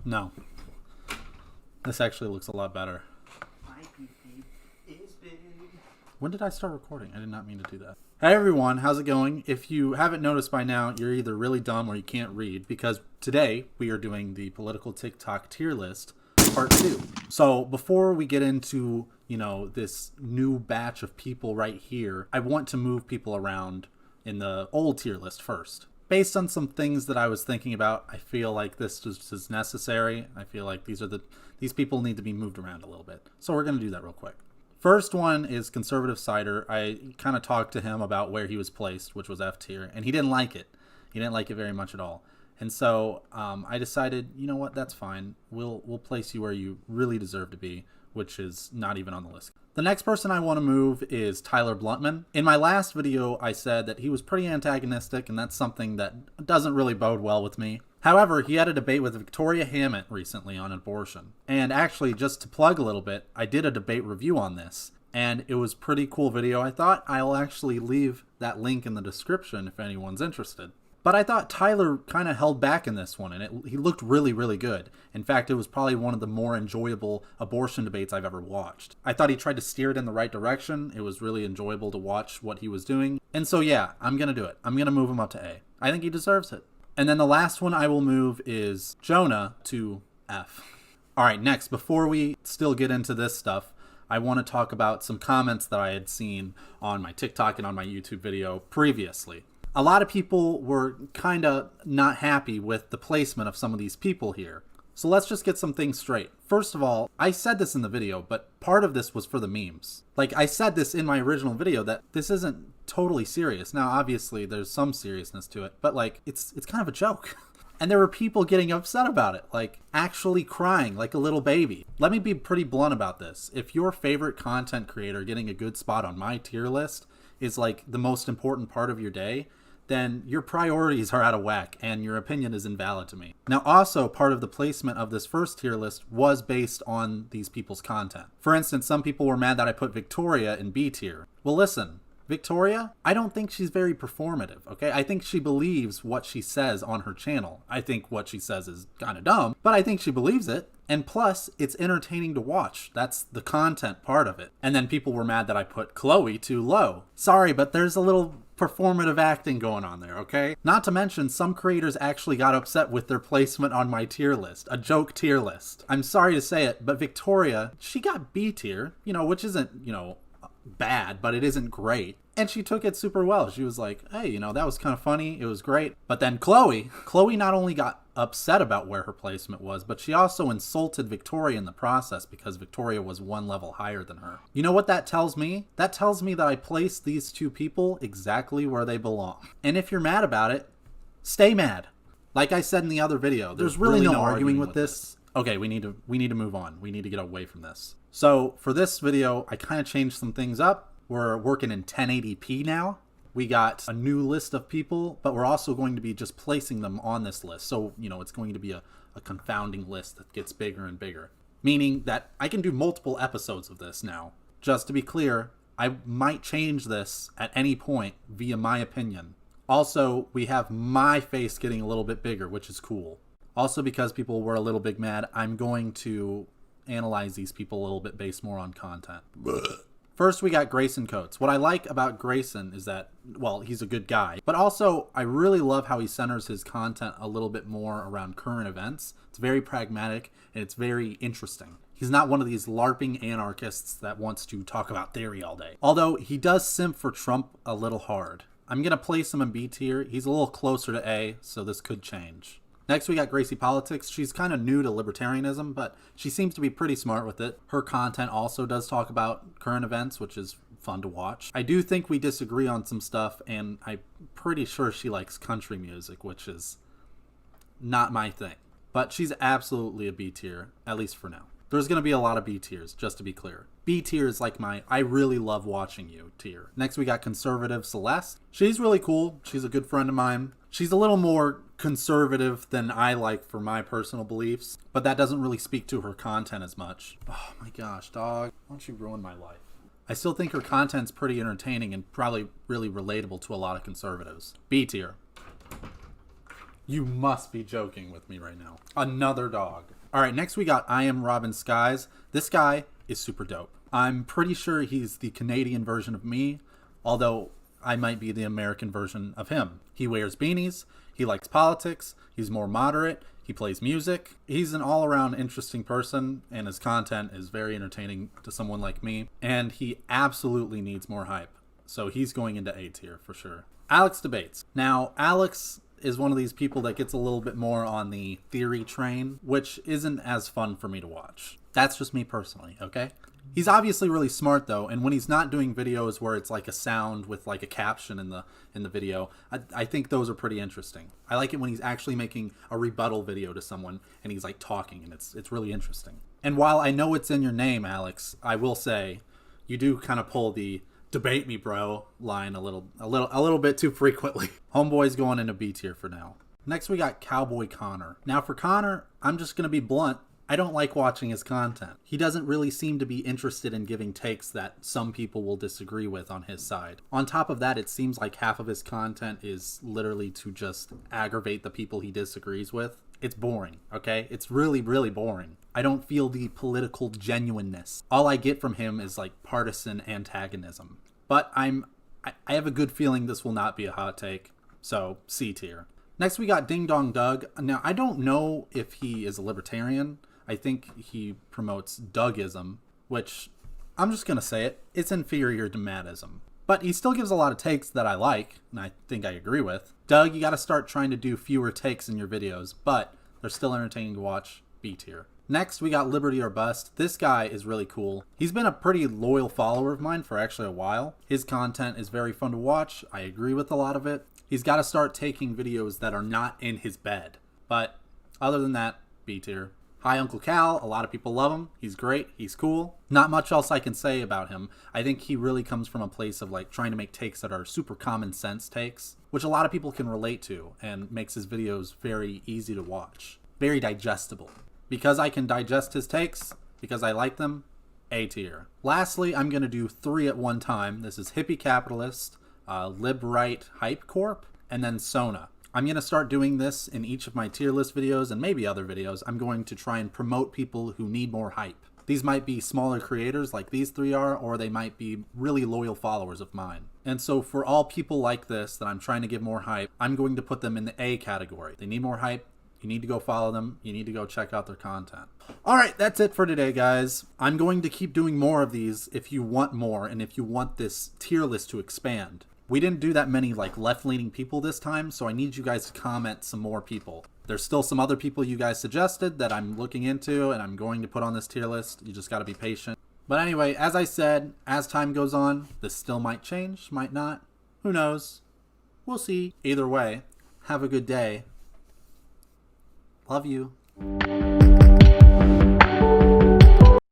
No. This actually looks a lot better. My pee-pee is big. When did I start recording? I did not mean to do that. Hey everyone, how's it going? If you haven't noticed by now, you're either really dumb or you can't read, because today we are doing the political TikTok tier list part 2. So before we get into, this new batch of people right here, I want to move people around in the old tier list first. Based on some things that I was thinking about, I feel like this just is necessary. I feel like these people need to be moved around a little bit. So we're going to do that real quick. First one is Conservative Cider. I kind of talked to him about where he was placed, which was F tier, and he didn't like it. He didn't like it very much at all. And so I decided, you know what, that's fine. We'll place you where you really deserve to be, which is not even on the list. The next person I want to move is Tyler Bluntman. In my last video, I said that he was pretty antagonistic, and that's something that doesn't really bode well with me. However, he had a debate with Victoria Hammett recently on abortion. And actually, just to plug a little bit, I did a debate review on this, and it was a pretty cool video. I thought I'll actually leave that link in the description if anyone's interested. But I thought Tyler kind of held back in this one, and he looked really, really good. In fact, it was probably one of the more enjoyable abortion debates I've ever watched. I thought he tried to steer it in the right direction. It was really enjoyable to watch what he was doing. And so yeah, I'm going to do it. I'm going to move him up to A. I think he deserves it. And then the last one I will move is Jonah to F. All right, next, before we still get into this stuff, I want to talk about some comments that I had seen on my TikTok and on my YouTube video previously. A lot of people were kind of not happy with the placement of some of these people here. So let's just get some things straight. First of all, I said this in the video, but part of this was for the memes. Like, I said this in my original video that this isn't totally serious. Now, obviously, there's some seriousness to it, but like, it's kind of a joke. And there were people getting upset about it, like actually crying like a little baby. Let me be pretty blunt about this. If your favorite content creator getting a good spot on my tier list is like the most important part of your day, then your priorities are out of whack and your opinion is invalid to me. Now, also, part of the placement of this first tier list was based on these people's content. For instance, some people were mad that I put Victoria in B tier. Well, listen, Victoria, I don't think she's very performative, okay? I think she believes what she says on her channel. I think what she says is kind of dumb, but I think she believes it. And plus, it's entertaining to watch. That's the content part of it. And then people were mad that I put Chloe too low. Sorry, but there's a little performative acting going on there, okay? Not to mention, some creators actually got upset with their placement on my tier list, a joke tier list. I'm sorry to say it, but Victoria, she got B tier, which isn't, bad, but it isn't great. And she took it super well. She was like, hey, that was kind of funny. It was great. But then Chloe not only got upset about where her placement was, but she also insulted Victoria in the process because Victoria was one level higher than her. You know what that tells me? That tells me that I placed these two people exactly where they belong. And if you're mad about it, stay mad. Like I said in the other video, there's really no arguing with this. Okay, we need to move on. We need to get away from this. So for this video, I kind of changed some things up. We're working in 1080p now. We got a new list of people, but we're also going to be just placing them on this list. So, it's going to be a confounding list that gets bigger and bigger. Meaning that I can do multiple episodes of this now. Just to be clear, I might change this at any point via my opinion. Also, we have my face getting a little bit bigger, which is cool. Also, because people were a little bit mad, I'm going to analyze these people a little bit based more on content. First, we got Grayson Coates. What I like about Grayson is that, well, he's a good guy, but also I really love how he centers his content a little bit more around current events. It's very pragmatic and it's very interesting. He's not one of these LARPing anarchists that wants to talk about theory all day. Although he does simp for Trump a little hard. I'm going to place him in B tier. He's a little closer to A, so this could change. Next, we got Gracie Politics. She's kind of new to libertarianism, but she seems to be pretty smart with it. Her content also does talk about current events, which is fun to watch. I do think we disagree on some stuff, and I'm pretty sure she likes country music, which is not my thing. But she's absolutely a B tier, at least for now. There's going to be a lot of B tiers, just to be clear. B tier is like my I really love watching you tier. Next, we got Conservative Celeste. She's really cool. She's a good friend of mine. She's a little more conservative than I like for my personal beliefs, but that doesn't really speak to her content as much. Oh my gosh, dog. Why don't you ruin my life? I still think her content's pretty entertaining and probably really relatable to a lot of conservatives. B tier. You must be joking with me right now. Another dog. All right, next we got I Am Robin Skies. This guy is super dope. I'm pretty sure he's the Canadian version of me, although I might be the American version of him. He wears beanies, he likes politics, he's more moderate, he plays music. He's an all-around interesting person, and his content is very entertaining to someone like me, and he absolutely needs more hype. So he's going into A tier for sure. Alex Debates. Now, Alex is one of these people that gets a little bit more on the theory train, which isn't as fun for me to watch. That's just me personally, okay? He's obviously really smart though, and when he's not doing videos where it's like a sound with like a caption in the video, I think those are pretty interesting. I like it when he's actually making a rebuttal video to someone and he's like talking, and it's really interesting. And while I know it's in your name, Alex, I will say you do kind of pull the "debate me, bro" line a little bit too frequently. Homeboy's going into B tier for now. Next we got Cowboy Connor. Now for Connor, I'm just gonna be blunt. I don't like watching his content. He doesn't really seem to be interested in giving takes that some people will disagree with on his side. On top of that, it seems like half of his content is literally to just aggravate the people he disagrees with. It's boring, okay? It's really, really boring. I don't feel the political genuineness. All I get from him is like partisan antagonism. But I have a good feeling this will not be a hot take, so C tier. Next we got Ding Dong Doug. Now I don't know if he is a libertarian. I think he promotes Dougism, which, I'm just going to say it, it's inferior to Mattism. But he still gives a lot of takes that I like, and I think I agree with. Doug, you got to start trying to do fewer takes in your videos, but they're still entertaining to watch. B tier. Next, we got Liberty or Bust. This guy is really cool. He's been a pretty loyal follower of mine for actually a while. His content is very fun to watch. I agree with a lot of it. He's got to start taking videos that are not in his bed. But other than that, B tier. Hi Uncle Cal, a lot of people love him. He's great, he's cool. Not much else I can say about him. I think he really comes from a place of like trying to make takes that are super common sense takes, which a lot of people can relate to, and makes his videos very easy to watch. Very digestible. Because I can digest his takes, because I like them, A tier. Lastly, I'm going to do 3 at one time. This is Hippie Capitalist, Librighthypecorp, and then Sona. I'm going to start doing this in each of my tier list videos and maybe other videos. I'm going to try and promote people who need more hype. These might be smaller creators like these 3 are, or they might be really loyal followers of mine. And so for all people like this that I'm trying to give more hype, I'm going to put them in the A category. They need more hype. You need to go follow them. You need to go check out their content. All right, that's it for today, guys. I'm going to keep doing more of these if you want more and if you want this tier list to expand. We didn't do that many like left-leaning people this time, so I need you guys to comment some more people. There's still some other people you guys suggested that I'm looking into and I'm going to put on this tier list. You just got to be patient. But anyway, as I said, as time goes on, this still might change, might not. Who knows? We'll see. Either way, have a good day. Love you.